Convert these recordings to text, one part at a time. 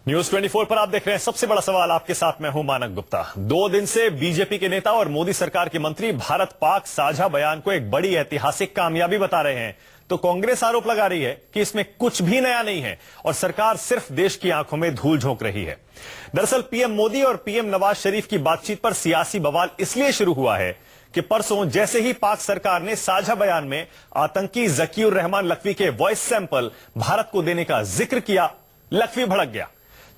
News 24 पर आप देख रहे हैं सबसे बड़ा सवाल। आपके साथ मैं हूं मानक गुप्ता। 2 दिन से बीजेपी के नेता और मोदी सरकार के मंत्री भारत पाक साझा बयान को एक बड़ी ऐतिहासिक कामयाबी बता रहे हैं, तो कांग्रेस आरोप लगा रही है कि इसमें कुछ भी नया नहीं है और सरकार सिर्फ देश की आंखों में धूल झोंक रही है। दरअसल पीएम मोदी और पीएम नवाज शरीफ की बातचीत पर सियासी बवाल इसलिए शुरू हुआ है कि परसों जैसे ही पाक सरकार ने साझा बयान में आतंकी जकीउर रहमान लखवी के वॉइस सैंपल भारत को देने का जिक्र किया, लखवी भड़क गया।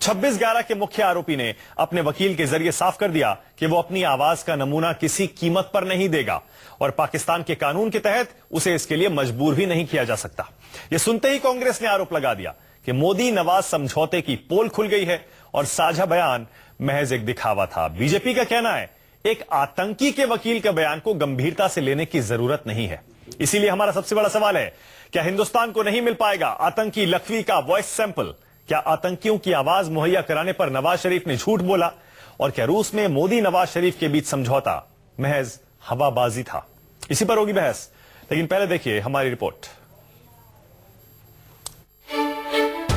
26/11 के मुख्य आरोपी ने अपने वकील के जरिए साफ कर दिया कि वो अपनी आवाज का नमूना किसी कीमत पर नहीं देगा और पाकिस्तान के कानून के तहत उसे इसके लिए मजबूर भी नहीं किया जा सकता। ये सुनते ही कांग्रेस ने आरोप लगा दिया कि मोदी नवाज समझौते की पोल खुल गई है और साझा बयान महज एक दिखावा था। बीजेपी का कहना है एक आतंकी के वकील के बयान को गंभीरता से लेने की जरूरत नहीं है। इसीलिए हमारा सबसे बड़ा सवाल है, क्या हिंदुस्तान को नहीं मिल पाएगा आतंकी लखवी का वॉइस सैंपल? क्या आतंकियों की आवाज मुहैया कराने पर नवाज शरीफ ने झूठ बोला? और क्या रूस में मोदी नवाज शरीफ के बीच समझौता महज हवाबाजी था? इसी पर होगी बहस, लेकिन पहले देखिए हमारी रिपोर्ट।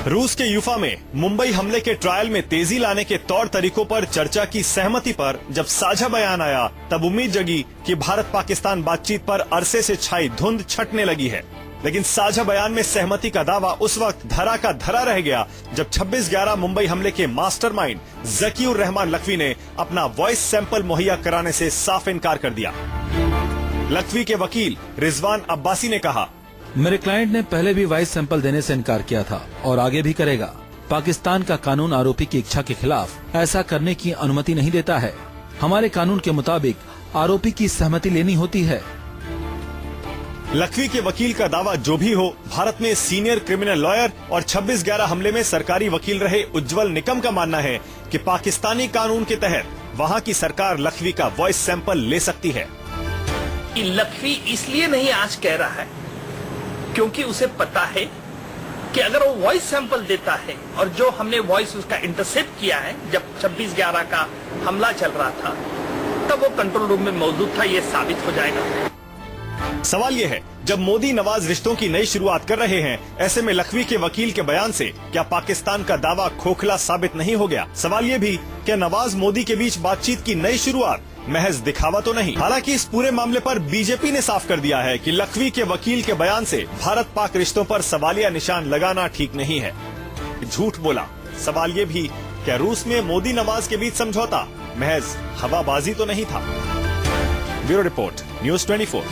रूस के यूफा में मुंबई हमले के ट्रायल में तेजी लाने के तौर तरीकों पर चर्चा की सहमति पर जब साझा बयान आया, तब उम्मीद जगी कि भारत पाकिस्तान बातचीत पर अरसे से छाई धुंध छटने लगी है। लेकिन साझा बयान में सहमति का दावा उस वक्त धरा का धरा रह गया जब 26/11 मुंबई हमले के मास्टरमाइंड जकीउर रहमान लखवी ने अपना वॉइस सैंपल मुहैया कराने से साफ इनकार कर दिया। लखवी के वकील रिजवान अब्बासी ने कहा, मेरे क्लाइंट ने पहले भी वॉइस सैंपल देने से इनकार किया था और आगे भी करेगा। पाकिस्तान का कानून आरोपी की इच्छा के खिलाफ ऐसा करने की अनुमति नहीं देता है। हमारे कानून के मुताबिक आरोपी की सहमति लेनी होती है। लखवी के वकील का दावा जो भी हो, भारत में सीनियर क्रिमिनल लॉयर और 26/11 हमले में सरकारी वकील रहे उज्जवल निकम का मानना है कि पाकिस्तानी कानून के तहत वहां की सरकार लखवी का वॉइस सैंपल ले सकती है। लखवी इसलिए नहीं आज कह रहा है क्योंकि उसे पता है कि अगर वो वॉइस सैंपल देता है और जो हमने वॉइस उसका इंटरसेप्ट किया है जब 26/11 का हमला चल रहा था तब वो कंट्रोल रूम में मौजूद था, ये साबित हो जाएगा। सवाल यह है, जब मोदी नवाज रिश्तों की नई शुरुआत कर रहे हैं, ऐसे में लखवी के वकील के बयान से क्या पाकिस्तान का दावा खोखला साबित नहीं हो गया? सवाल ये भी, क्या नवाज मोदी के बीच बातचीत की नई शुरुआत महज दिखावा तो नहीं? हालांकि इस पूरे मामले पर बीजेपी ने साफ कर दिया है कि लखवी के वकील के बयान से भारत पाक रिश्तों पर सवालिया निशान लगाना ठीक नहीं है। झूठ बोला। सवाल ये भी, क्या रूस में मोदी नवाज के बीच समझौता महज हवाबाजी तो नहीं था? Bureau report, news 24।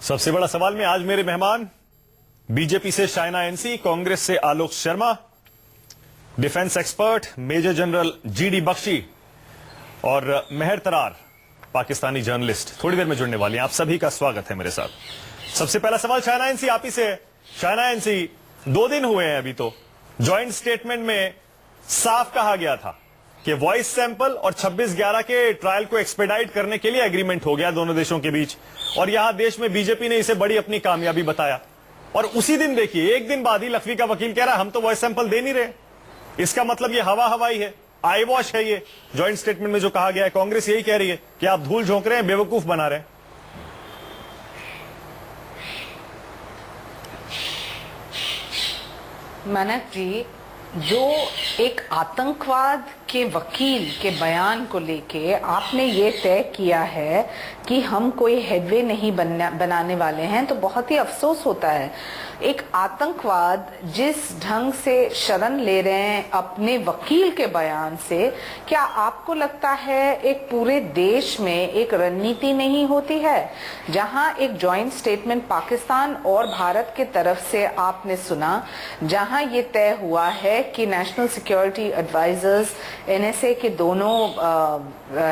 सबसे बड़ा सवाल में आज मेरे मेहमान बीजेपी से शाइना एनसी, कांग्रेस से Alok Sharma, defence expert major general GD Bakshi और मेहर तरार पाकिस्तानी जर्नलिस्ट थोड़ी देर में जुड़ने वाले हैं। आप सभी का स्वागत है मेरे साथ। सबसे पहला सवाल शाइना एनसी आप ही से। शाइना एनसी, 2 दिन हुए हैं अभी, तो ज्वाइंट स्टेटमेंट में साफ कहा गया था कि वॉइस सैंपल और 26/11 के ट्रायल को एक्सपेडाइट करने के लिए एग्रीमेंट हो गया दोनों देशों के बीच, और यहां देश में बीजेपी ने इसे बड़ी अपनी कामयाबी बताया। और उसी दिन देखिए, एक दिन बाद ही लखवी का वकील कह रहा है हम तो वॉइस सैंपल दे नहीं रहे। इसका मतलब ये हवाई है, आई वॉश है। ये ज्वाइंट स्टेटमेंट में जो कहा गया है, कांग्रेस यही कह रही है कि आप धूल झोंक रहे हैं, बेवकूफ बना रहे हैं। मानक जी, जो एक आतंकवाद के वकील के बयान को लेके आपने ये तय किया है कि हम कोई हेडवे नहीं बनाने वाले हैं, तो बहुत ही अफसोस होता है। एक आतंकवाद जिस ढंग से शरण ले रहे हैं अपने वकील के बयान से, क्या आपको लगता है एक पूरे देश में एक रणनीति नहीं होती है जहां एक जॉइंट स्टेटमेंट पाकिस्तान और भारत के तरफ से आपने सुना, जहां ये तय हुआ है कि नेशनल सिक्योरिटी एडवाइजर्स एनएसए के दोनों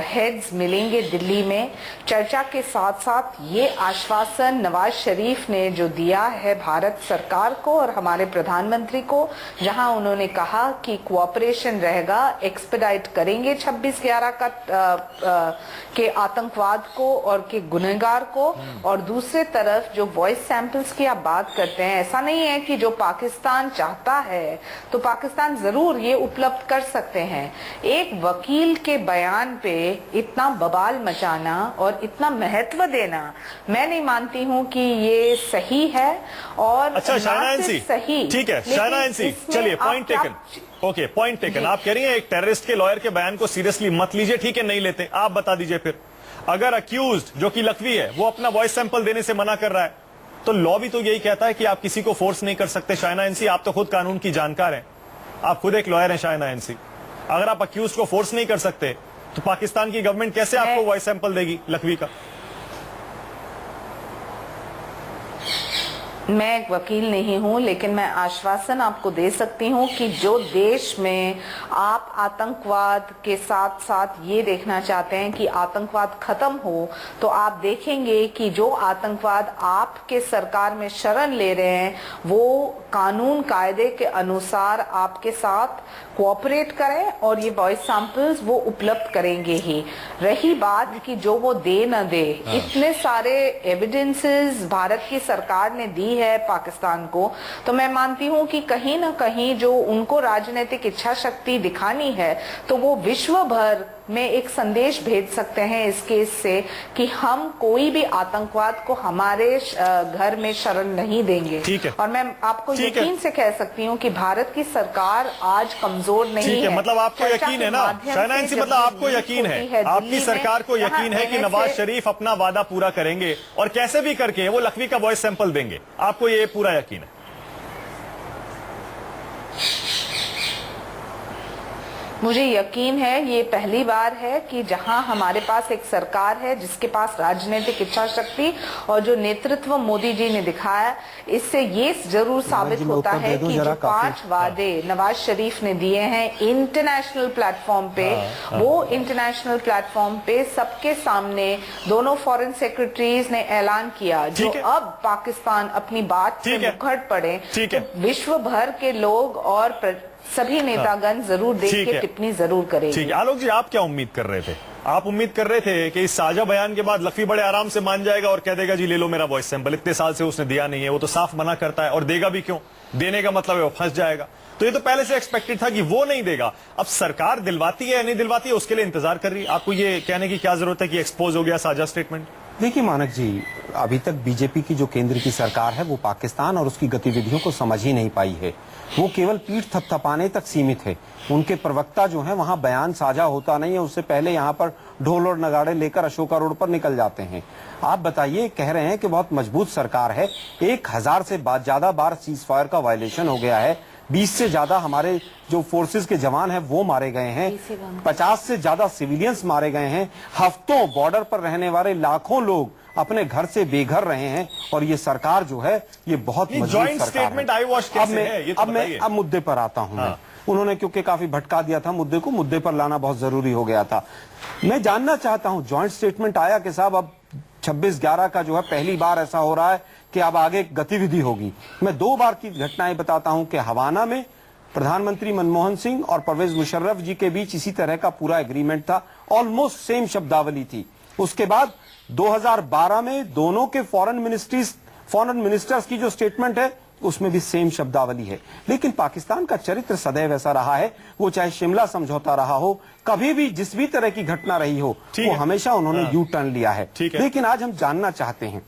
हेड्स मिलेंगे दिल्ली में? चर्चा के साथ साथ ये आश्वासन नवाज शरीफ ने जो दिया है भारत सरकार को और हमारे प्रधानमंत्री को, जहां उन्होंने कहा कि कोऑपरेशन रहेगा, एक्सपेडाइट करेंगे 26/11 का के आतंकवाद को और के गुनहगार को, और दूसरे तरफ जो वॉइस सैंपल्स की आप बात करते हैं, ऐसा नहीं है कि जो पाकिस्तान चाहता है तो पाकिस्तान जरूर ये उपलब्ध कर सकते हैं, एक वकील के बयान पे इतना बवाल मचाना और इतना महत्व देना, मैं नहीं मानती हूँ कि ये सही है। और अच्छा शायना एनसी, सही, ठीक है शायना एनसी, चलिए point taken, okay point taken. आप कह रही हैं एक टेररिस्ट के लॉयर के बयान को सीरियसली मत लीजिए, ठीक है नहीं लेते। आप बता दीजिए फिर, अगर अक्यूज्ड जो कि लखवी है वो अपना वॉइस सैंपल देने से मना कर रहा है, तो लॉ भी तो यही कहता है कि आप किसी को फोर्स नहीं कर सकते। शायना एनसी, आप तो खुद कानून की जानकार हैं, आप खुद एक लॉयर हैं शायना एनसी। अगर आप अक्यूज को फोर्स नहीं कर सकते तो पाकिस्तान की गवर्नमेंट कैसे आपको वॉइस सैंपल देगी लखवी का? मैं एक वकील नहीं हूं, लेकिन मैं आश्वासन आपको दे सकती हूं कि जो देश में आप आतंकवाद के साथ साथ ये देखना चाहते हैं कि आतंकवाद खत्म हो, तो आप देखेंगे कि जो आतंकवाद आपके सरकार में शरण ले रहे हैं वो कानून कायदे के अनुसार आपके साथ कोऑपरेट करें और ये वॉइस सैंपल्स वो उपलब्ध करेंगे ही। रही बात कि जो वो दे न दे, इतने सारे एविडेंसेस भारत की सरकार ने दी है पाकिस्तान को, तो मैं मानती हूं कि कहीं ना कहीं जो उनको राजनीतिक इच्छा शक्ति दिखानी है, तो वो विश्व भर में एक संदेश भेज सकते हैं इस केस से कि हम कोई भी आतंकवाद को हमारे घर में शरण नहीं देंगे। ठीक है। और मैं आपको यकीन से कह सकती हूँ कि भारत की सरकार आज कमजोर नहीं है। मतलब आपको यकीन है ना शायना एनसी, मतलब आपको यकीन है, आपकी सरकार को यकीन है कि नवाज शरीफ अपना वादा पूरा करेंगे और कैसे भी करके वो लखवी का वॉइस सैंपल देंगे, आपको ये पूरा यकीन है? मुझे यकीन है, ये पहली बार है कि जहां हमारे पास एक सरकार है जिसके पास राजनीतिक इच्छा शक्ति और जो नेतृत्व मोदी जी ने दिखाया, इससे ये जरूर साबित होता है कि जो 5 वादे नवाज शरीफ ने दिए हैं इंटरनेशनल प्लेटफॉर्म पे, वो इंटरनेशनल प्लेटफॉर्म पे सबके सामने दोनों फॉरेन सेक्रेटरीज ने ऐलान किया। जो अब पाकिस्तान अपनी बात से मुखर पड़े, तो विश्व भर के लोग और सभी नेतागण जरूर देख के टिप्पणी जरूर करेंगे। ठीक है आलोक जी, आप क्या उम्मीद कर रहे थे? आप उम्मीद कर रहे थे कि इस साझा बयान के बाद लखवी बड़े आराम से मान जाएगा और कह देगा जी ले लो मेरा वॉइस सैंपल, इतने साल से उसने दिया नहीं है, वो तो साफ मना करता है और देगा भी क्यों, देने का मतलब है वो फंस जाएगा। तो ये तो पहले से एक्सपेक्टेड था कि वो नहीं देगा। अब सरकार दिलवाती है या नहीं दिलवाती है उसके लिए इंतजार कर रही है। आपको ये कहने की क्या जरूरत है कि एक्सपोज हो गया साझा स्टेटमेंट? देखिए मानक जी, अभी तक बीजेपी की जो केंद्र की सरकार है वो पाकिस्तान और उसकी गतिविधियों को समझ ही नहीं पाई है। वो केवल पीठ थपथपाने तक सीमित है। उनके प्रवक्ता जो हैं वहां बयान साझा होता नहीं है, उससे पहले यहाँ पर ढोल और नगाड़े लेकर अशोका रोड पर निकल जाते हैं। आप बताइए, कह रहे हैं कि बहुत मजबूत सरकार है, 1000 से ज्यादा बार सीज फायर का वायलेशन हो गया है, 20 से ज्यादा हमारे जो फोर्सेस के जवान हैं वो मारे गए हैं, 50 से ज्यादा सिविलियंस मारे गए हैं, हफ्तों बॉर्डर पर रहने वाले लाखों लोग अपने घर से बेघर रहे हैं, और ये सरकार जो है ये बहुत मजबूत सरकार है। अब मुद्दे पर आता हूं मैं। उन्होंने क्योंकि काफी भटका दिया था मुद्दे को, मुद्दे पर लाना बहुत जरूरी हो गया था। मैं जानना चाहता हूं, ज्वाइंट स्टेटमेंट आया कि साहब अब 26/11 का जो है पहली बार ऐसा हो रहा है कि अब आगे गतिविधि होगी। मैं 2 बार की घटनाएं बताता हूं कि हवाना में प्रधानमंत्री मनमोहन सिंह और परवेज मुशर्रफ जी के बीच इसी तरह का पूरा एग्रीमेंट था, ऑलमोस्ट सेम शब्दावली थी। उसके बाद 2012 में दोनों के फॉरेन मिनिस्टर्स की जो स्टेटमेंट है उसमें भी सेम शब्दावली है। लेकिन पाकिस्तान का चरित्र सदैव ऐसा रहा है, वो चाहे शिमला समझौता रहा हो, कभी भी जिस भी तरह की घटना रही हो, वो हमेशा उन्होंने यू टर्न लिया है। लेकिन आज हम जानना चाहते हैं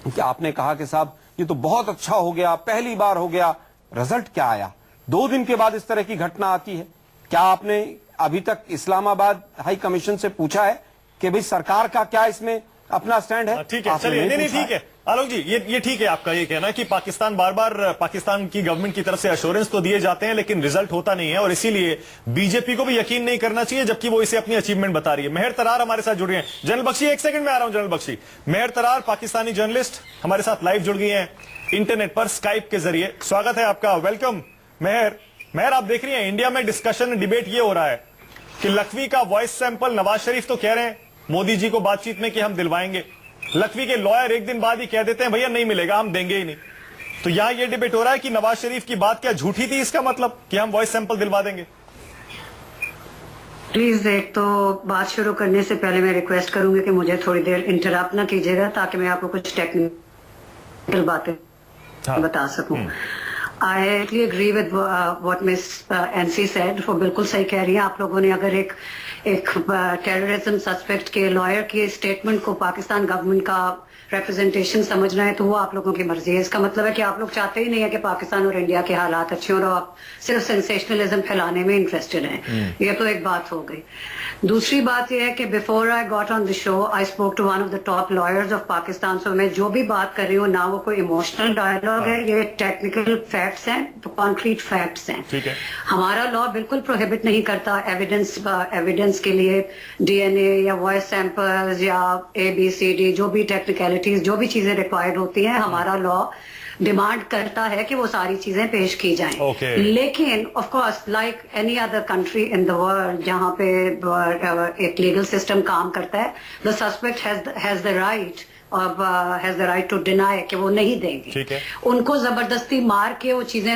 कि आपने कहा कि साहब ये तो बहुत अच्छा हो गया, पहली बार हो गया, रिजल्ट क्या आया? 2 दिन के बाद इस तरह की घटना आती है। क्या आपने अभी तक इस्लामाबाद हाई कमीशन से पूछा है कि भाई सरकार का क्या इसमें अपना स्टैंड है? ठीक है, चलिए, नहीं ठीक है आलोक जी, ये ठीक है आपका ये कहना कि पाकिस्तान बार बार पाकिस्तान की गवर्नमेंट की तरफ से एश्योरेंस तो दिए जाते हैं लेकिन रिजल्ट होता नहीं है, और इसीलिए बीजेपी को भी यकीन नहीं करना चाहिए जबकि वो इसे अपनी अचीवमेंट बता रही है। मेहर तरार हमारे साथ जुड़ रहे हैं। जनरल बख्शी, 1 सेकंड में आ रहा हूं। जनरल बख्शी, मेहर तरार पाकिस्तानी जर्नलिस्ट हमारे साथ लाइव जुड़ गई हैं इंटरनेट पर स्काइप के जरिए। स्वागत है आपका, वेलकम मेहर। आप देख रही हैं इंडिया में डिस्कशन डिबेट ये हो रहा है कि लखवी का वॉइस सैंपल, नवाज शरीफ तो कह रहे हैं मोदी जी को बातचीत में कि हम दिलवाएंगे, लखवी के लॉयर एक दिन बाद ही कह देते हैं भैया नहीं मिलेगा, हम देंगे ही नहीं। तो यहां ये डिबेट हो रहा है कि नवाज शरीफ की बात क्या झूठी थी, इसका मतलब कि हम वॉइस सैंपल दिलवा देंगे। प्लीज एक तो बात शुरू करने से पहले मैं रिक्वेस्ट करूंगी कि मुझे थोड़ी देर इंटरप्ट ना कीजिएगा ताकि मैं आपको कुछ टेक्निकल बातें बता सकूं। I agree with what Miss NC said. वो बिल्कुल सही कह रही है। आप लोगों ने अगर एक टेररिज्म सस्पेक्ट के लॉयर की स्टेटमेंट को पाकिस्तान गवर्नमेंट का रिप्रेजेंटेशन समझना है तो वो आप लोगों की मर्जी है। इसका मतलब है कि आप लोग चाहते ही नहीं है कि पाकिस्तान और इंडिया के हालात अच्छे हों और आप सिर्फ सेंसेशनलिज्म फैलाने में इंटरेस्टेड हैं। ये तो एक बात हो गई। दूसरी बात यह है कि before I got on the show I spoke to one of the top lawyers of Pakistan. So मैं जो भी बात कर रही हूँ ना वो कोई इमोशनल डायलॉग है, ये टेक्निकल फैक्ट्स हैं, कॉन्क्रीट फैक्ट्स हैं। ठीक है। हमारा लॉ बिल्कुल प्रोहिबिट नहीं करता एविडेंस के लिए डीएनए या वॉइस सैंपल्स या ABCD जो भी टेक्निकलिटीज जो भी चीजें रिक्वायर्ड होती हैं, हमारा लॉ डिमांड करता है कि वो सारी चीजें पेश की जाएं। Okay. लेकिन of course like any other country in the world जहां पे एक लीगल सिस्टम काम करता है, the suspect has the right to deny कि वो नहीं देंगे। ठीक है। उनको जबरदस्ती मार के वो चीजें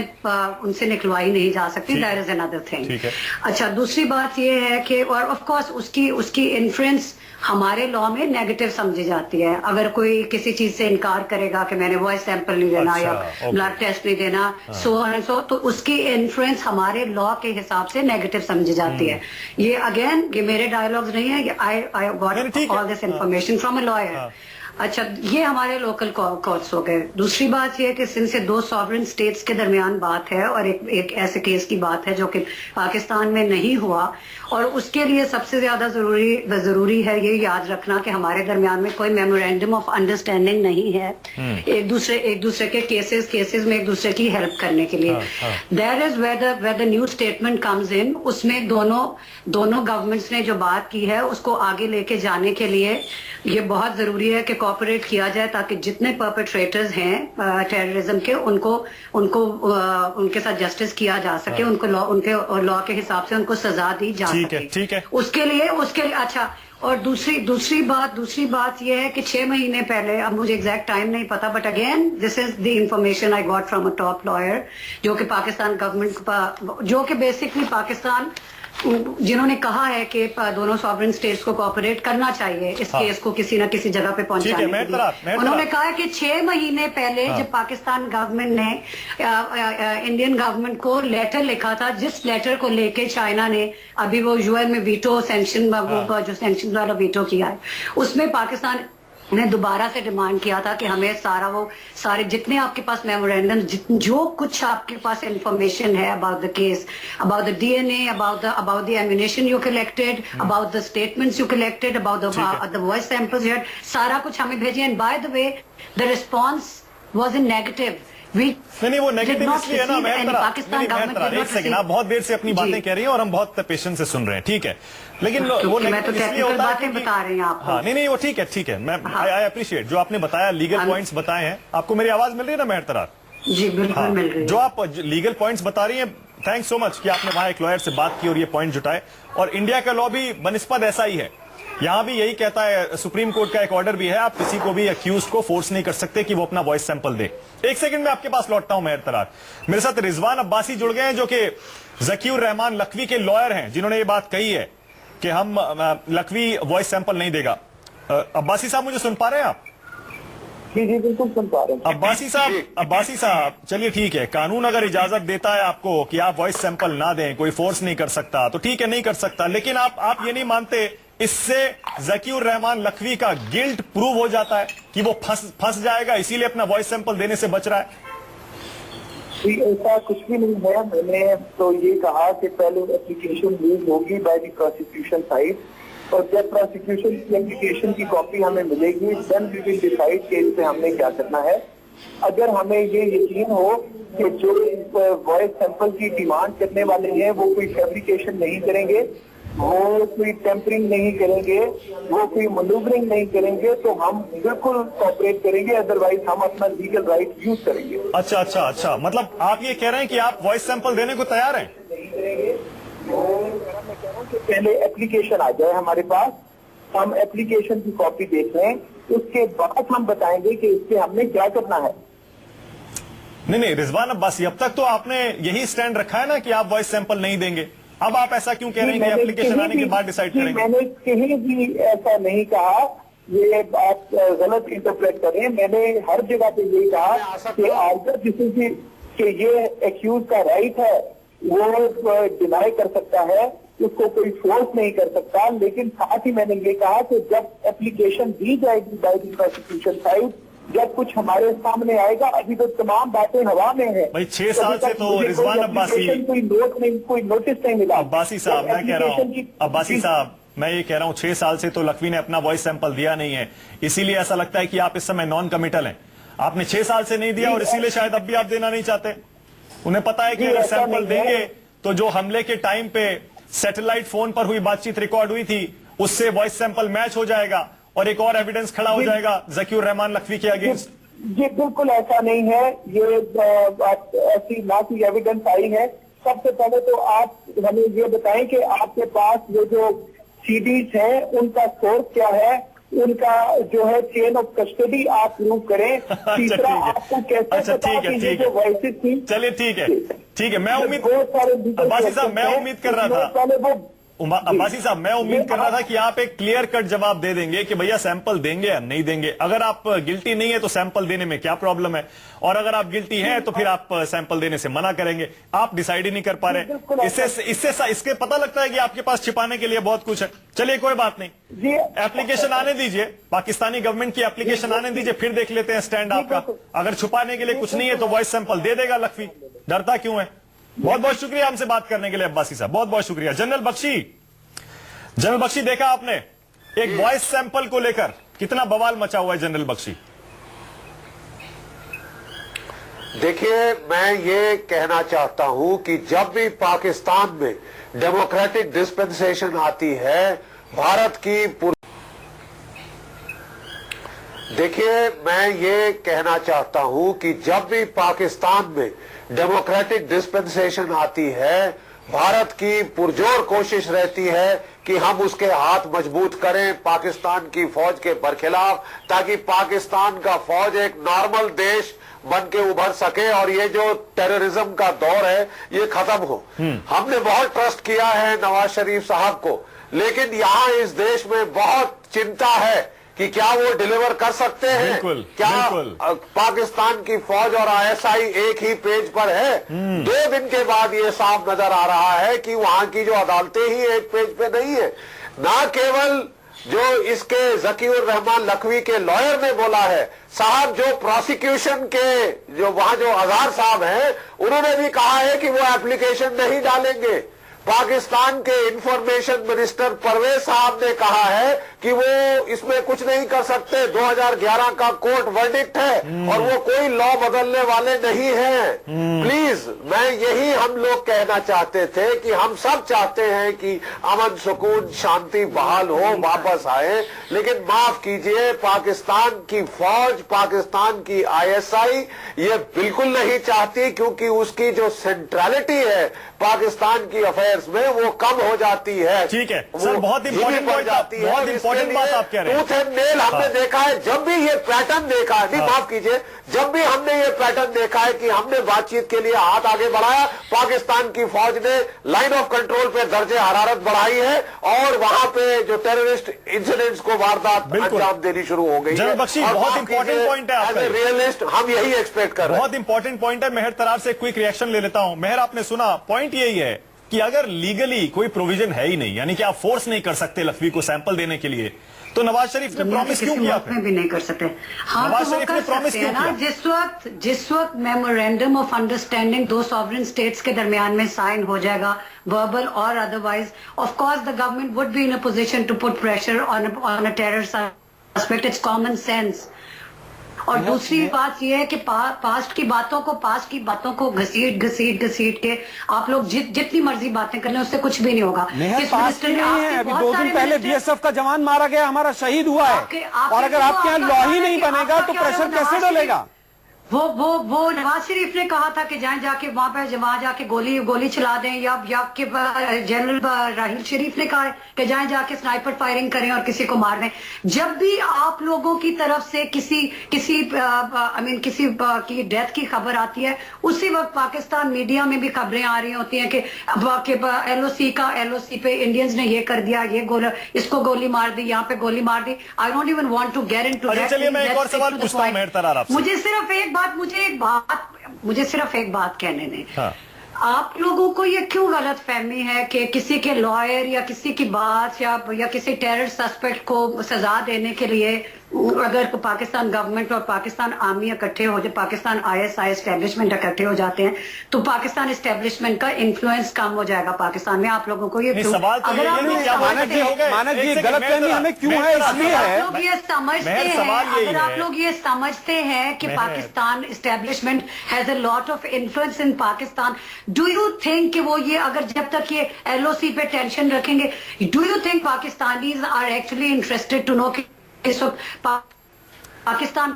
उनसे निकलवाई नहीं जा सकती। That is another thing. ठीक है। अच्छा, दूसरी बात ये है कि और ऑफ कोर्स उसकी इन्फ्लुएंस हमारे लॉ में नेगेटिव समझी जाती है। अगर कोई किसी चीज से इनकार करेगा कि मैंने वॉइस सैंपल नहीं देना या ब्लड टेस्ट नहीं देना सो तो उसकी इन्फ्लुएंस हमारे लॉ के हिसाब से नेगेटिव समझी जाती है। ये अगेन ये मेरे डायलॉग्स नहीं है, I got all this information from a lawyer. अच्छा, ये हमारे लोकल कोर्ट्स हो गए। दूसरी बात यह है कि सिंस दो सॉवरेन स्टेट्स के दरमियान बात है और एक ऐसे केस की बात है जो कि पाकिस्तान में नहीं हुआ, और उसके लिए सबसे ज्यादा जरूरी है ये याद रखना कि हमारे दरमियान में कोई मेमोरेंडम ऑफ अंडरस्टैंडिंग नहीं है एक दूसरे के केसेस में एक दूसरे की हेल्प करने के लिए। That is where the new statement comes in. उसमें दोनों गवर्नमेंट्स ने जो बात की है उसको आगे लेके जाने के लिए ये बहुत जरूरी है कि कोऑपरेट किया जाए ताकि जितने परपेट्रेटर्स हैं टेररिज्म के उनके साथ जस्टिस किया जा सके, उनको लॉ के हिसाब से उनको सजा दी जा सके। ठीक है। उसके लिए अच्छा, और दूसरी बात यह है कि 6 महीने पहले, अब मुझे एग्जैक्ट टाइम नहीं पता, but again this is the information I got from a top lawyer जो कि पाकिस्तान गवर्नमेंट जो कि बेसिकली पाकिस्तान जिन्होंने कहा है कि दोनों सॉवरेन स्टेट्स को कोऑपरेट करना चाहिए इस केस को किसी न किसी जगह पे पहुंचाने के लिए। उन्होंने कहा है कि 6 महीने पहले जब पाकिस्तान गवर्नमेंट ने इंडियन गवर्नमेंट को लेटर लिखा था, जिस लेटर को लेके चाइना ने अभी वो UN में वीटो सैंक्शन जो सैंक्शन वाला वीटो किया है, उसमें पाकिस्तान ने दोबारा से डिमांड किया था कि हमें सारे जितने आपके पास मेमोरेंडम जो कुछ आपके पास इंफॉर्मेशन है about the case, about the DNA, about the ammunition you collected, about the statements you collected, about the voice samples you had, सारा कुछ हमें भेजिए। And by the way the response was in negative. नहीं वो negative इसलिए है ना, एक सेकंड, आप बहुत देर से अपनी बातें कह रही हैं और हम बहुत पेशेंस से सुन रहे हैं, ठीक है, लेकिन वो नेगेटिव इसलिए होता है बातें बता रहे हैं आप। हाँ, नहीं वो ठीक है, मैं आई अप्रिशिएट जो आपने बताया, लीगल पॉइंट्स बताए हैं। आपको मेरी आवाज मिल रही है ना मेहर तरार? जी बिल्कुल मिल रही है। जो आप लीगल पॉइंट्स बता रही हैं, थैंक्स सो मच कि आपने वहां एक लॉयर से बात की और ये पॉइंट जुटाए। और इंडिया का लॉ भी बनिस्बत ऐसा ही है, यहां भी यही कहता है, सुप्रीम कोर्ट का एक ऑर्डर भी है, आप किसी को भी अक्यूज को फोर्स नहीं कर सकते कि वो अपना वॉइस सैंपल दे। एक सेकंड में आपके पास लौटता हूं मेहर तरार। मेरे साथ रिजवान अब्बासी जुड़ गए हैं जो कि जकीउर रहमान लखवी के लॉयर हैं, जिन्होंने ये बात कही है कि हम लखवी वॉइस सैंपल नहीं देगा। अब्बासी साहब मुझे सुन पा रहे हैं आप? जी बिल्कुल सुन पा रहे हैं। अब्बासी साहब चलिए ठीक है, कानून अगर इजाजत देता है आपको कि आप वॉइस सैंपल ना दें, कोई फोर्स नहीं कर सकता, तो ठीक है नहीं कर सकता, लेकिन आप ये नहीं मानते इससे जकीउर रहमान लखवी का गिल्ट प्रूव हो जाता है कि वो फंस जाएगा, इसीलिए अपना वॉइस सैंपल देने से बच रहा है? ऐसा कुछ भी नहीं है। मैंने तो ये कहा कि पहले एप्लीकेशन यूज होगी बाय द प्रोसिक्यूशन साइड, और जब प्रोसिक्यूशन की एप्लीकेशन की कॉपी हमें मिलेगी देन वी विल डिसाइड कि इस पे हमने क्या करना है। अगर हमें ये यकीन हो कि जो वॉइस सैंपल की डिमांड करने वाले हैं वो कोई फैब्रिकेशन नहीं करेंगे, वो कोई टेम्परिंग नहीं करेंगे, वो कोई मनूवरिंग नहीं करेंगे, तो हम बिल्कुल कोऑपरेट करेंगे, अदरवाइज हम अपना लीगल राइट यूज करेंगे। अच्छा, मतलब आप ये कह रहे हैं कि आप वॉइस सैंपल देने को तैयार हैं? मैं कह रहा हूँ कि पहले एप्लीकेशन आ जाए हमारे पास, हम एप्लीकेशन की कॉपी देख लें, उसके बाद हम बताएंगे कि इससे हमने क्या करना है। नहीं रिजवान अब्बासी, अब तक तो आपने यही स्टैंड रखा है ना कि आप वॉइस सैंपल नहीं देंगे, अब आप ऐसा क्यों कह रहे हैं कि एप्लीकेशन आने के बाद डिसाइड करेंगे? मैंने कहीं भी ऐसा नहीं कहा, ये आप गलत इंटरप्रेट कर रहे हैं। मैंने हर जगह पे यही कहा कि अगर कि ये एक्यूज का राइट है वो डिनाई कर सकता है, उसको कोई फोर्स नहीं कर सकता। लेकिन साथ ही मैंने ये कहा कि जब एप्लीकेशन दी जाएगी बाय द प्रोसिक्यूशन साइड, जब कुछ हमारे सामने आएगा, अभी तो तमाम बातें हवा में है। भाई 6 साल से तो रिजवान अब्बासी, कोई नोट नहीं, कोई नोटिस नहीं मिला। अब्बासी साहब मैं कह रहा हूँ, अब्बासी साहब मैं ये कह रहा हूँ 6 साल से तो लखवी ने अपना वॉइस सैंपल दिया नहीं है, इसीलिए ऐसा लगता है कि आप इस समय नॉन कमिटल हैं। आपने 6 साल से नहीं दिया और इसीलिए शायद अब भी आप देना नहीं चाहते। उन्हें पता है कि अगर सैंपल देंगे तो जो हमले के टाइम पे सैटेलाइट फोन पर हुई बातचीत रिकॉर्ड हुई थी उससे वॉइस सैंपल मैच हो जाएगा और एक और एविडेंस खड़ा हो जाएगा जकीउर रहमान लखवी के अगेंस्ट। ये बिल्कुल ऐसा नहीं है, ये ऐसी ना कोई एविडेंस आई है। सबसे पहले तो आप हमें ये बताएं कि आपके पास ये जो सीडीज हैं उनका सोर्स क्या है, उनका जो है चेन ऑफ कस्टडी आप प्रूव करें। तीसरा आपको कैसे पता कि ये जो वॉइसेस थी। चलिए ठीक है मैं उम्मीद, अब्बासी साहब मैं उम्मीद कर रहा था, अब्बासी साहब मैं उम्मीद कर रहा था कि आप एक क्लियर कट जवाब दे देंगे कि भैया सैंपल देंगे या नहीं देंगे। अगर आप गिल्टी नहीं है तो सैंपल देने में क्या प्रॉब्लम है, और अगर आप गिल्टी हैं तो फिर आप सैंपल देने से मना करेंगे। आप डिसाइड ही नहीं कर पा रहे। इसके पता लगता है कि आपके पास छिपाने के लिए बहुत कुछ है। चलिए कोई बात नहीं, एप्लीकेशन आने दीजिए, पाकिस्तानी गवर्नमेंट की एप्लीकेशन आने दीजिए, फिर देख लेते हैं स्टैंड आपका। अगर छुपाने के लिए कुछ नहीं है तो वॉइस सैंपल दे देगा लखवी, डरता क्यों है। बहुत बहुत शुक्रिया हमसे बात करने के लिए अब्बासी साहब, बहुत बहुत शुक्रिया। जनरल बख्शी देखा आपने एक वॉइस सैंपल को लेकर कितना बवाल मचा हुआ है जनरल बख्शी। देखिए मैं ये कहना चाहता हूं कि जब भी पाकिस्तान में डेमोक्रेटिक डिस्पेंसेशन आती है भारत की देखिए मैं ये कहना चाहता हूं कि जब भी पाकिस्तान में डेमोक्रेटिक डिस्पेंसेशन आती है भारत की पुरजोर कोशिश रहती है कि हम उसके हाथ मजबूत करें पाकिस्तान की फौज के बरखिलाफ, ताकि पाकिस्तान का फौज एक नॉर्मल देश बन के उभर सके और ये जो टेररिज्म का दौर है ये खत्म हो। हमने बहुत ट्रस्ट किया है नवाज शरीफ साहब को, लेकिन यहाँ इस देश में बहुत चिंता है कि क्या वो डिलीवर कर सकते हैं। क्या पाकिस्तान की फौज और आईएसआई एक ही पेज पर है। 2 दिन के बाद ये साफ नजर आ रहा है कि वहां की जो अदालतें ही एक पेज पे नहीं है। ना केवल जो इसके जकीउर रहमान लखवी के लॉयर ने बोला है, साहब जो प्रोसिक्यूशन के जो वहां जो अजहर साहब हैं उन्होंने भी कहा है कि वो एप्लीकेशन नहीं डालेंगे। पाकिस्तान के इंफॉर्मेशन मिनिस्टर परवेज साहब ने कहा है कि वो इसमें कुछ नहीं कर सकते, 2011 का कोर्ट वर्डिक्ट है और वो कोई लॉ बदलने वाले नहीं हैं। प्लीज मैं यही हम लोग कहना चाहते थे कि हम सब चाहते हैं कि अमन सुकून शांति बहाल हो, वापस आए, लेकिन माफ कीजिए पाकिस्तान की फौज पाकिस्तान की आईएसआई ये बिल्कुल नहीं चाहती, क्योंकि उसकी जो सेंट्रलिटी है पाकिस्तान की अफेयर्स में वो कम हो जाती है। ठीक है सर, बहुत इंपॉर्टेंट बात आप कह रहे हैं। टूथ एंड नेल हमने देखा है, जब भी ये पैटर्न देखा है, नहीं माफ कीजिए, जब भी हमने ये पैटर्न देखा है कि हमने बातचीत के लिए हाथ आगे बढ़ाया, पाकिस्तान की फौज ने लाइन ऑफ कंट्रोल पे दर्जे हरारत बढ़ाई है और वहां पे जो टेररिस्ट इंसिडेंट्स को वारदात अंजाम देनी शुरू हो गई है। बख्शी बहुत इंपॉर्टेंट पॉइंट है, एज ए रियलिस्ट हम यही एक्सपेक्ट कर रहे हैं। बहुत इंपॉर्टेंट पॉइंट है। मेहर तरार से क्विक रिएक्शन ले लेता हूं। मेहर आपने सुना, पॉइंट यही है कि अगर लीगली कोई प्रोविजन है ही नहीं, यानी कि आप फोर्स नहीं कर सकते लखवी को सैंपल देने के लिए, तो नवाज शरीफ ने प्रॉमिस क्यों किया? भी नहीं कर सकते। हाँ, नवाज तो वो शरीफ कर ने प्रॉमिस सकते क्यों हैं ना। जिस वक्त memorandum of understanding 2 sovereign states के दरमियान में साइन हो जाएगा, वर्बल और otherwise, of course the government would be in a position to put pressure on a terror suspect. It's common sense. और दूसरी बात यह है कि पास्ट की बातों को घसीट के आप लोग जितनी मर्जी बातें कर लें उससे कुछ भी नहीं होगा। पास्ट नहीं है, अभी 2 दिन पहले बीएसएफ का जवान मारा गया, हमारा शहीद हुआ है, और अगर आपके यहाँ लॉ ही नहीं बनेगा तो प्रेशर कैसे डलेगा? वो नवाज शरीफ ने कहा था कि जाके वहां जाके गोली चला दें, या जनरल राहील शरीफ ने कहा है कि जाके स्नाइपर फायरिंग करें और किसी को मार दें। जब भी आप लोगों की तरफ से किसी की डेथ की खबर आती है, उसी वक्त पाकिस्तान मीडिया में भी खबरें आ रही होती हैं कि एलओसी पे इंडियंस ने ये कर दिया, इसको गोली मार दी, यहाँ पे गोली मार दी। I don't even want to get into that. चलिए मैं एक और सवाल पूछता हूं मेहर तरार आपसे। मुझे एक बात मुझे सिर्फ एक बात कहने दें। हाँ। आप लोगों को ये क्यों गलत फहमी है कि किसी के लॉयर या किसी की बात या किसी टेरर सस्पेक्ट को सजा देने के लिए अगर पाकिस्तान गवर्नमेंट और पाकिस्तान आर्मी इकट्ठे हो जाए, पाकिस्तान ISI एस्टेब्लिशमेंट इकट्ठे हो जाते हैं तो पाकिस्तान एस्टेब्लिशमेंट का इन्फ्लुएंस कम हो जाएगा पाकिस्तान में। आप लोगों को ये क्यों, सवाल तो अगर आप लोग समझते हैं, मानक जी गलतफहमी हमें क्यों है इसलिए आप है। लोग ये समझते हैं, अगर आप लोग ये समझते हैं कि Pakistan establishment has a lot of influence in Pakistan, do you think कि वो ये अगर जब तक ये LOC पे टेंशन रखेंगे, do you think Pakistanis are actually interested to know कि इस वक्त पाकिस्तान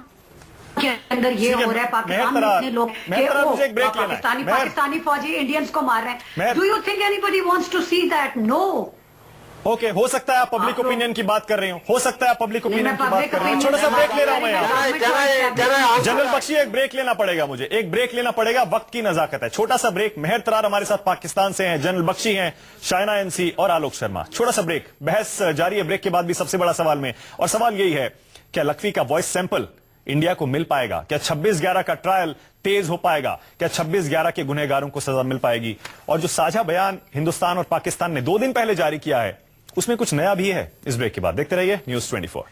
के अंदर ये हो रहा है, पाकिस्तान में इतने लोग पाकिस्तानी फौजी इंडियंस को मार रहे हैं। Do you think anybody wants to see that? No. Okay, हो सकता है आप पब्लिक ओपिनियन की बात कर रहे हो सकता है आप पब्लिक ओपिनियन की बात कर रहे हो। छोटा सा ब्रेक ले रहा हूं मैं यहाँ। जनरल बख्शी, एक ब्रेक लेना पड़ेगा मुझे, एक ब्रेक लेना पड़ेगा, वक्त की नजाकत है। छोटा सा ब्रेक। मेहर तरार हमारे साथ पाकिस्तान से हैं, जनरल बख्शी हैं, शाइना NC और आलोक शर्मा। छोटा सा ब्रेक, बहस जारी है ब्रेक के बाद भी सबसे बड़ा सवाल में, और सवाल यही है, क्या लखवी का वॉइस सैंपल इंडिया को मिल पाएगा? क्या 26/11 का ट्रायल तेज हो पाएगा? क्या 26/11 के गुनहगारों को सजा मिल पाएगी? और जो साझा बयान हिंदुस्तान और पाकिस्तान ने 2 दिन पहले जारी किया है, उसमें कुछ नया भी है। इस ब्रेक के बाद देखते रहिए News 24।